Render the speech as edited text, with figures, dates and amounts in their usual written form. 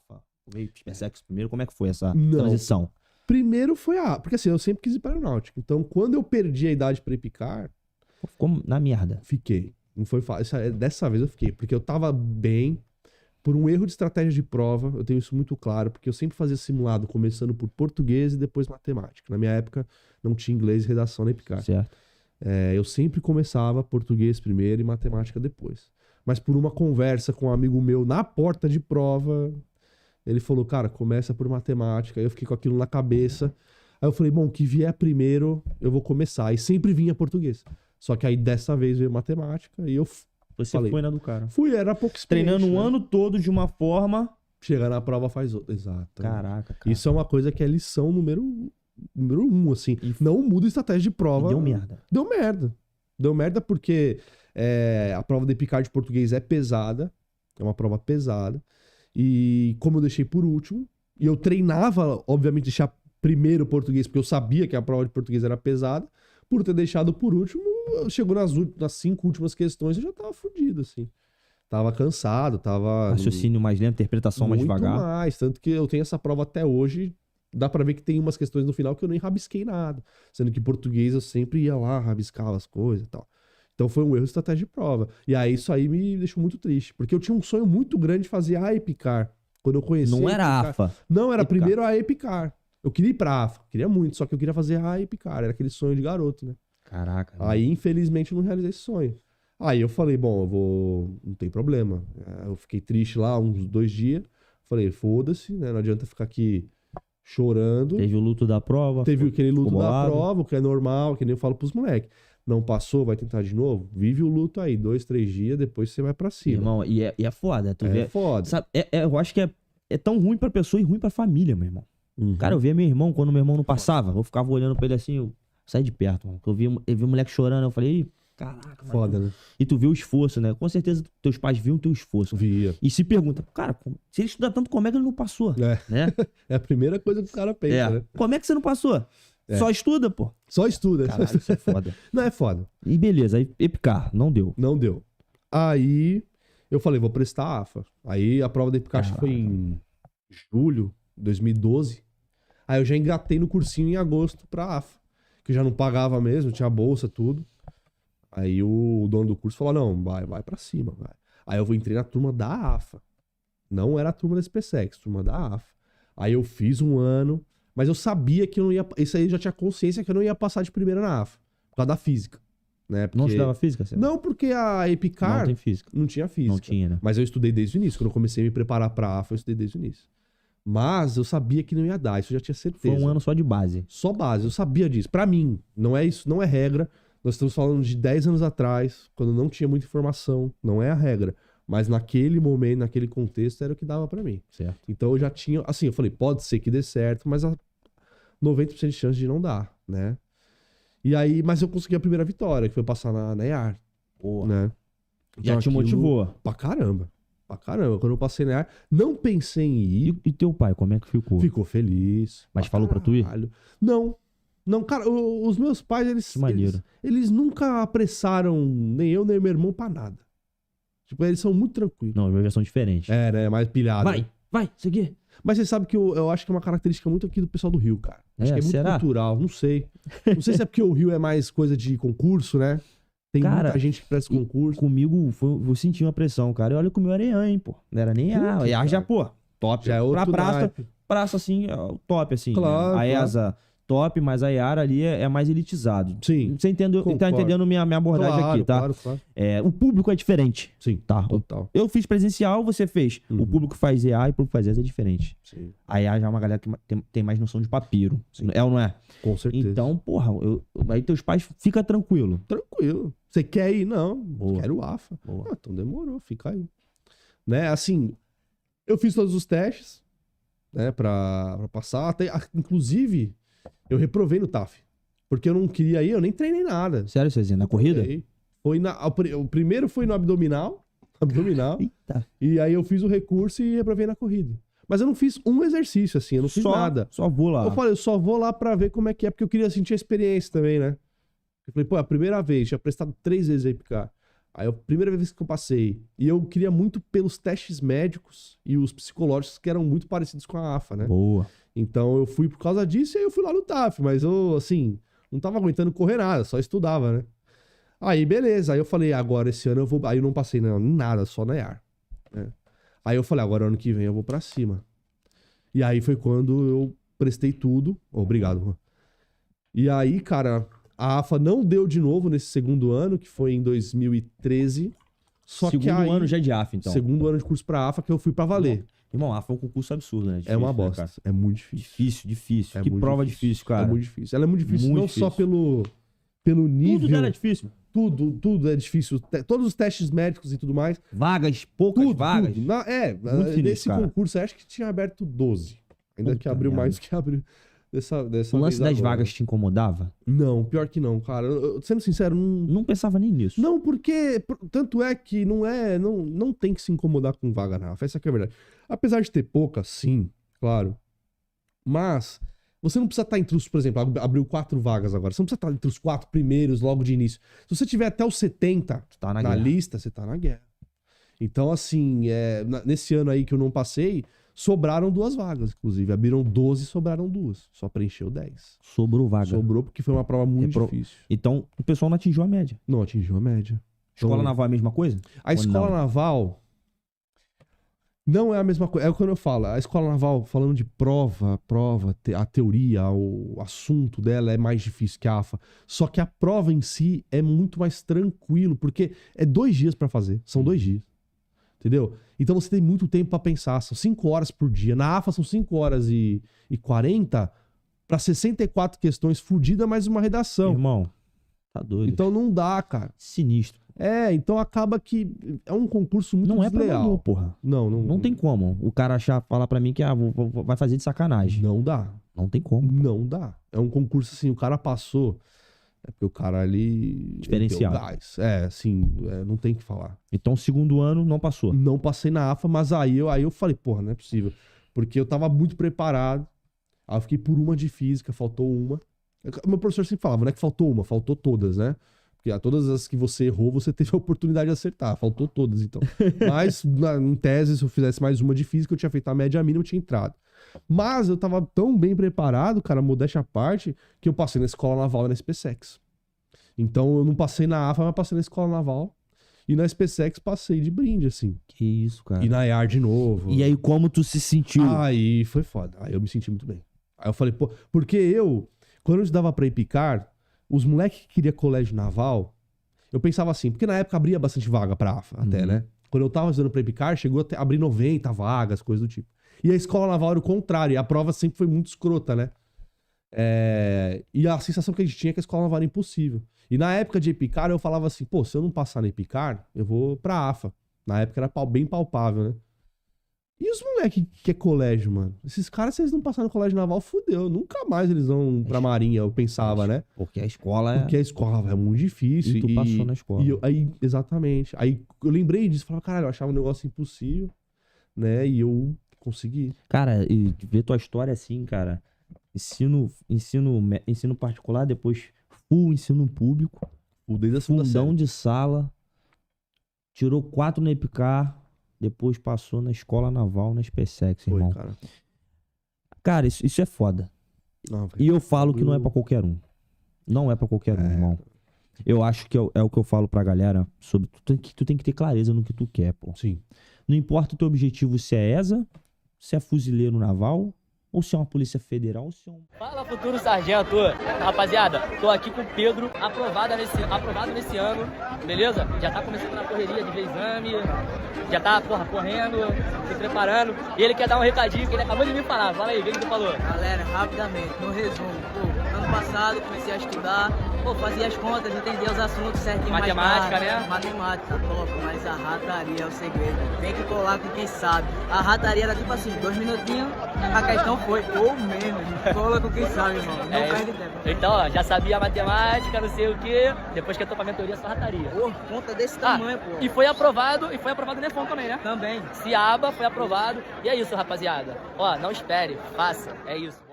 AFA? Veio SpaceX primeiro? Como é que foi essa Não. transição? Primeiro foi a... Porque assim, eu sempre quis ir para a aeronáutica. Então, quando eu perdi a idade para ir picar, Ficou na merda. fiquei. Não foi fácil. Dessa vez eu fiquei. Porque eu tava bem. Por um erro de estratégia de prova, eu tenho isso muito claro, porque eu sempre fazia simulado começando por português e depois matemática. Na minha época, não tinha inglês, redação nem picar. Certo. Eu sempre começava português primeiro e matemática depois. Mas por uma conversa com um amigo meu na porta de prova, ele falou, cara, começa por matemática. Aí eu fiquei com aquilo na cabeça. Aí eu falei, bom, o que vier primeiro, eu vou começar. E sempre vinha português. Só que aí dessa vez veio matemática e eu Você falei, foi na do cara. fui, era pouco Treinando um né? ano todo de uma forma... Chegar na prova faz outra. Exato. Caraca, cara. Isso é uma coisa que é lição número 1, assim. Não muda a estratégia de prova. E deu merda. Deu merda. Deu merda porque a prova de Picard de português é pesada. É uma prova pesada. E como eu deixei por último, e eu treinava, obviamente, deixar primeiro português, porque eu sabia que a prova de português era pesada. Por ter deixado por último, chegou nas 5 últimas questões, eu já tava fudido, assim. Tava cansado, tava... Raciocínio mais lento, interpretação mais devagar. Muito mais, tanto que eu tenho essa prova até hoje. Dá pra ver que tem umas questões no final que eu nem rabisquei nada. Sendo que português eu sempre ia lá, rabiscava as coisas e tal. Então foi um erro de estratégia de prova. E aí isso aí me deixou muito triste. Porque eu tinha um sonho muito grande de fazer a EPICAR. Quando eu conheci Não era EPICAR. AFA. Não, era EPICAR. primeiro a EPICAR. Eu queria ir pra AFA, queria muito, só que eu queria fazer a EPICAR. Era aquele sonho de garoto, né? Caraca. Aí, infelizmente, eu não realizei esse sonho. Aí eu falei, bom, eu vou... Não tem problema. Eu fiquei triste lá uns 2 dias. Falei, foda-se, né? Não adianta ficar aqui chorando. Teve o luto da prova. Teve aquele luto ficou da bolado. prova, que é normal, que nem eu falo pros moleques. Não passou, vai tentar de novo? Vive o luto aí, 2, 3 dias, depois você vai pra cima. Irmão, e é foda. Tu É vê, foda. sabe, eu acho que é tão ruim pra pessoa e ruim pra família, meu irmão. Uhum. Cara, eu via meu irmão, quando meu irmão não passava, eu ficava olhando pra ele assim, eu saí de perto, mano. Eu vi o moleque chorando, eu falei, "Ih, caraca, mano." Foda, né? E tu vê o esforço, né? Com certeza teus pais viam o teu esforço. Via. E se pergunta, cara, se ele estuda tanto, como é que ele não passou? É. Né? É a primeira coisa que o cara pensa, né? Como é que você não passou? É. Só estuda, pô. Só estuda. Caralho, isso é foda. Não, é foda. E beleza, aí EPICAR, não deu. Não deu. Aí eu falei, vou prestar a AFA. Aí a prova da EPICAR acho que foi em julho de 2012. Aí eu já engatei no cursinho em agosto pra AFA. Que eu já não pagava mesmo, tinha bolsa, tudo. Aí o dono do curso falou, não, vai pra cima, vai. Aí eu entrei na turma da AFA. Não era a turma da SpaceX, turma da AFA. Aí eu fiz um ano, mas eu sabia que eu não ia... Isso aí eu já tinha consciência que eu não ia passar de primeira na AFA. Por causa da física. Né? Porque... Não estudava física, Sérgio? Não, porque a EPICAR Não tem física. não tinha física. Não tinha, né? Mas eu estudei desde o início. Quando eu comecei a me preparar pra AFA, eu estudei desde o início. Mas eu sabia que não ia dar, isso eu já tinha certeza. Foi um ano só de base. Só base, eu sabia disso. Pra mim, não é isso, não é regra. Nós estamos falando de 10 anos atrás, quando não tinha muita informação, não é a regra. Mas naquele momento, naquele contexto, era o que dava pra mim. Certo. Então eu já tinha, assim, eu falei, pode ser que dê certo, mas a 90% de chance de não dar, né? E aí, mas eu consegui a primeira vitória, que foi passar na EAR, Boa. né? Já Então, te aquilo- motivou. Pra caramba. Pra caramba. Quando eu passei na EAR, não pensei em ir. E teu pai, como é que ficou? Ficou feliz. Mas falou pra tu ir? Caralho. Não. Não, cara, os meus pais, Que maneiro. eles nunca apressaram nem eu, nem meu irmão pra nada. Tipo, eles são muito tranquilos. Não, as minhas são diferentes. É, né? Mais pilhado. Vai, isso aqui. Mas você sabe que eu acho que é uma característica muito aqui do pessoal do Rio, cara. Acho É, que é muito será? cultural, não sei. Não sei se é porque o Rio é mais coisa de concurso, né? Tem Cara, muita gente que presta concurso. Comigo, eu senti uma pressão, cara. E olha que o meu era EAN, hein, pô. Não era nem Puta, A. EA já, cara. pô, top. Já é outro pra praça, naipe. praça, assim, é o top, assim. Claro, A claro. ESA, top, mas a EAR ali é mais elitizado. Sim. Você tá Concordo. entendendo minha abordagem Claro, aqui, tá? claro, claro. O público é diferente. Sim, Tá. total. Eu fiz presencial, você fez. Uhum. O público faz EA e o público faz ESA é diferente. Sim, A EA já é uma galera que tem mais noção de papiro. Sim. É ou não é? com certeza. Então, porra, aí teus pais fica tranquilo. Tranquilo. Você quer ir? Não. Boa. Quero o AFA. Boa. Ah, então demorou, fica aí. Né, assim, eu fiz todos os testes, né, pra passar. Inclusive, eu reprovei no TAF. Porque eu não queria ir, eu nem treinei nada. Sério, Cezinha, na corrida? Foi o primeiro foi no abdominal. Eita. E aí eu fiz o recurso e reprovei na corrida. Mas eu não fiz um exercício, assim, eu não fiz nada. Só vou lá. Eu falei, eu só vou lá pra ver como é que é, porque eu queria sentir a experiência também, né? Eu falei, pô, é a primeira vez, tinha prestado 3 vezes aí picar. Aí a primeira vez que eu passei. E eu queria muito pelos testes médicos e os psicológicos que eram muito parecidos com a AFA, né? Boa. Então eu fui por causa disso e aí eu fui lá no TAF. Mas eu, assim, não tava aguentando correr nada, só estudava, né? Aí beleza, aí eu falei, agora esse ano eu vou... Aí eu não passei em nada, só na IAR. Né? Aí eu falei, agora ano que vem eu vou pra cima. E aí foi quando eu prestei tudo. Obrigado, Juan. E aí, cara... A AFA não deu de novo nesse segundo ano, que foi em 2013. Só Segundo que aí, ano já de AFA, então. segundo ano de curso pra AFA, que eu fui pra valer. Irmão, AFA é um concurso absurdo, né? É uma Difícil, né, bosta. cara? É muito difícil. Difícil. É Que muito prova difícil, cara. É muito difícil. Ela é muito difícil, Muito não difícil. só pelo nível. Tudo dela é difícil. Tudo é difícil. Todos os testes médicos e tudo mais. Vagas, poucas vagas. Tudo. sinistro, Nesse cara. concurso, eu acho que tinha aberto 12. Ainda Puta que abriu merda. mais do que abriu dessa O lance vez das agora. vagas te incomodava? Não, pior que não, cara. Sendo sincero, não... Não pensava nem nisso. Não, porque tanto é que não tem que se incomodar com vaga na AFA, essa que é a verdade. Apesar de ter pouca, sim, claro. Mas você não precisa estar entre os, por exemplo, abriu 4 vagas agora. Você não precisa estar entre os 4 primeiros logo de início. Se você tiver até os 70 Tá na na guerra. lista, você tá na guerra. Então, assim, nesse ano aí que eu não passei, sobraram 2 vagas, inclusive. Abriram 12 e sobraram 2. Só preencheu 10. Sobrou vaga. Sobrou porque foi uma prova muito difícil. Então, o pessoal não atingiu a média. Não atingiu a média. Escola Então, naval é a mesma coisa? A Ou escola não? naval não é a mesma coisa. É quando eu falo. A escola naval, falando de prova, a teoria, o assunto dela é mais difícil que a AFA. Só que a prova em si é muito mais tranquilo, porque é 2 dias pra fazer. São 2 dias. Entendeu? Então você tem muito tempo pra pensar. São 5 horas por dia. Na AFA são 5 horas e 40 pra 64 questões fodidas mais uma redação. Irmão, tá doido. Então não dá, cara. Sinistro. Então acaba que é um concurso muito Não é pra desleal. amador, porra. Não Não tem como. O cara falar pra mim que vai fazer de sacanagem. Não dá. Não tem como. Não dá. É um concurso assim, o cara passou. É porque o cara ali. Diferenciado. deu gás. Assim, não tem o que falar. Então, segundo ano, não passou. Não passei na AFA, mas aí eu falei, porra, não é possível. Porque eu tava muito preparado. Aí eu fiquei por uma de física, faltou uma. Meu professor sempre falava, não é que faltou uma, faltou todas, né? Porque todas as que você errou, você teve a oportunidade de acertar. Faltou todas, então. Mas, em tese, se eu fizesse mais uma de física, eu tinha feito a média mínima, eu tinha entrado. Mas eu tava tão bem preparado, cara, modéstia à parte, que eu passei na escola naval e na SpaceX. Então, eu não passei na AFA, mas passei na escola naval. E na SpaceX passei de brinde, assim. Que isso, cara. E na IAR de novo. E aí, como tu se sentiu? Aí foi foda. Aí eu me senti muito bem. Aí eu falei, pô... Porque quando eu estudava pra Epicar, os moleques que queriam colégio naval, eu pensava assim, porque na época abria bastante vaga pra AFA, até, né? Quando eu tava estudando pra Epicar, chegou a abrir 90 vagas, coisas do tipo. E a escola naval era o contrário, e a prova sempre foi muito escrota, né? E a sensação que a gente tinha é que a escola naval era impossível. E na época de Epicar, eu falava assim, pô, se eu não passar na Epicar, eu vou pra AFA. Na época era bem palpável, né? E os moleques que é colégio, mano? Esses caras, se eles não passarem no colégio naval, fudeu. Nunca mais eles vão pra marinha, eu pensava, né? Porque a escola é... Porque a escola é muito difícil. E tu passou na escola. Exatamente. Aí eu lembrei disso, falava, caralho, eu achava um negócio impossível, né? E eu consegui. Cara, e ver tua história assim, cara... Ensino particular, depois full ensino público. Desde a segunda Fundão série. de sala. Tirou 4 na Epicar. Depois passou na escola naval, na SpaceX, Foi, irmão. cara. Cara, isso é foda. Não, E eu falo que não é pra qualquer um. Não é pra qualquer um, irmão. Eu acho que é o que eu falo pra galera sobre... Tu tem que ter clareza no que tu quer, pô. Sim. Não importa o teu objetivo, se é ESA, se é fuzileiro naval, ou se é uma polícia federal, ou se é um... Fala, futuro sargento. Rapaziada, tô aqui com o Pedro, aprovado nesse ano, beleza? Já tá começando na correria de ver exame, já tá, correndo, se preparando. E ele quer dar um recadinho que ele acabou de me falar. Fala aí, o que ele falou? Galera, rapidamente, no resumo, ano passado comecei a estudar, fazia as contas, entendia os assuntos certinho. Matemática, mais né? Matemática, top, mas a rataria é o segredo. Tem que colar com quem sabe. A rataria era tipo assim, 2 minutinhos, a questão foi, ou menos. Cola com quem sabe, irmão. Não perde tempo. Então, ó, já sabia matemática, não sei o quê. Depois que entrou pra mentoria, só rataria. Conta desse tamanho, pô. E foi aprovado no Nefon também, né? Também. Ciaba foi aprovado. E é isso, rapaziada. Ó, não espere, faça. É isso.